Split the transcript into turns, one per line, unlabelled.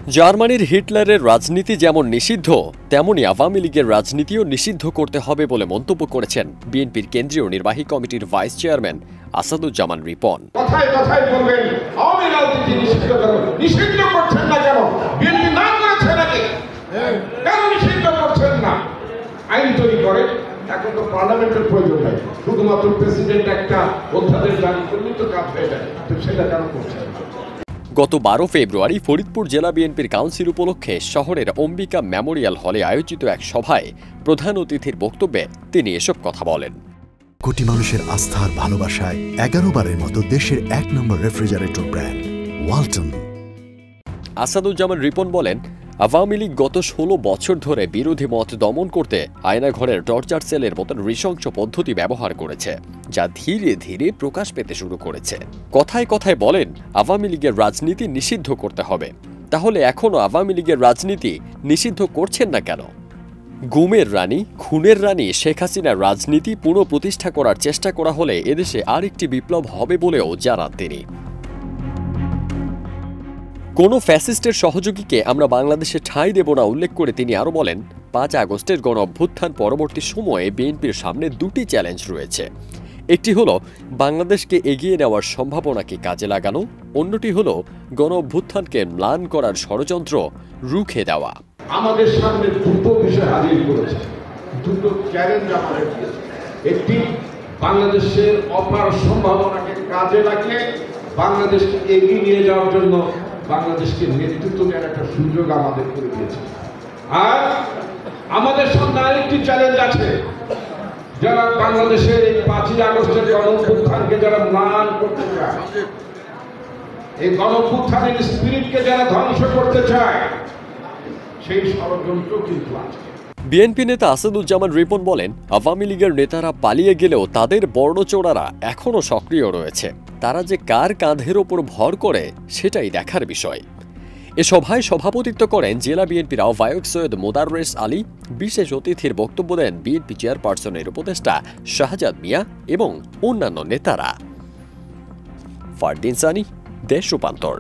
জার্মানির হিটলারের রাজনীতি যেমন নিষিদ্ধ, তেমনি আওয়ামী লীগের রাজনীতিও নিষিদ্ধ করতে হবে বলে মন্তব্য করেছেন বিএনপির কেন্দ্রীয় নির্বাহী কমিটির ভাইস চেয়ারম্যান আসাদুজ্জামান রিপন।
কথায় কথায় বলবেন আওয়ামী রাজনীতি নিষিদ্ধ করুন, নিষিদ্ধ করছেন না কেন? বিএনপি না করেছে নাকি? কেন নিষিদ্ধ করছেন না? আইন তৈরি করে। এখন তো পার্লামেন্টের প্রয়োজন নাই, শুধুমাত্র প্রেসিডেন্ট একটা অধ্যাদেশ জারি করলেই তো কাজ হয়ে যায়। তো সেটা কেন করছেন?
গত 12 ফেব্রুয়ারি ফরিদপুর জেলা বিএনপির কাউন্সিল উপলক্ষে শহরের অম্বিকা মেমোরিয়াল হলে আয়োজিত এক সভায় প্রধান অতিথির বক্তব্যে তিনি এসব কথা বলেন।
কোটি মানুষের আস্থার ভালোবাসায় 11 বারের মতো দেশের 1 নম্বর রেফ্রিজারেটর ব্র্যান্ড ওয়ালটন।
আসাদুজ্জামান রিপন বলেন, আওয়ামী লীগ গত 16 বছর ধরে বিরোধী মত দমন করতে আয়নাঘরের টর্চার সেলের মতো নৃশংস পদ্ধতি ব্যবহার করেছে, যা ধীরে ধীরে প্রকাশ পেতে শুরু করেছে। কথায় কথায় বলেন আওয়ামী লীগের রাজনীতি নিষিদ্ধ করতে হবে। তাহলে এখনও আওয়ামী লীগের রাজনীতি নিষিদ্ধ করছেন না কেন? গুমের রানী, খুনের রানী শেখ হাসিনার রাজনীতি পুনঃপ্রতিষ্ঠা করার চেষ্টা করা হলে এদেশে আরেকটি বিপ্লব হবে বলেও জানান তিনি। কোনো ফ্যাসিস্টের সহযোগীকে আমরা বাংলাদেশে ঠাঁই দেব না উল্লেখ করে তিনি আরও বলেন, 5 আগস্টের গণ অভ্যুত্থান পরবর্তী সময়ে বিএনপির সামনে দুটি চ্যালেঞ্জ রয়েছে। একটি হলো বাংলাদেশকে এগিয়ে নেওয়ার সম্ভাবনাকে কাজে লাগানো, অন্যটি হলো গণ অভ্যুত্থানকে ম্লান করার ষড়যন্ত্র রুখে দেওয়া।
আমাদের সামনে দুটো বিষয় হাজির করেছে, দুটো চ্যালেঞ্জ আমাদের দিয়েছে। একটি, বাংলাদেশের অপার সম্ভাবনাকে কাজে লাগিয়ে বাংলাদেশকে এগিয়ে নিয়ে যাওয়ার জন্য বাংলাদেশকে নেতৃত্ব দেওয়ার একটা সুযোগ আমাদের করে দিয়েছে। আর আমাদের সামনে আরেকটি চ্যালেঞ্জ আছে, যারা বাংলাদেশের এই 5 আগস্টের গণ অভ্যুত্থানকে যারা ম্লান করতে চায়, এই গণ অভ্যুত্থানের স্পিরিটকে যারা ধ্বংস করতে চায়, সেই ষড়যন্ত্র কিন্তু আছে।
বিএনপি নেতা আসাদুজ্জামান রিপন বলেন, আওয়ামী লীগের নেতারা পালিয়ে গেলেও তাদের বর্ণচোরারা এখনও সক্রিয় রয়েছে। তারা যে কার কাঁধের ওপর ভর করে সেটাই দেখার বিষয়। এ সভায় সভাপতিত্ব করেন জেলা বিএনপির আহ্বায়ক সৈয়দ মোদাররেস আলী। বিশেষ অতিথির বক্তব্য দেন বিএনপি চেয়ারপারসনের উপদেষ্টা শাহজাদ মিয়া এবং অন্যান্য নেতারা। ফারদিন সানি, দেশ রূপান্তর।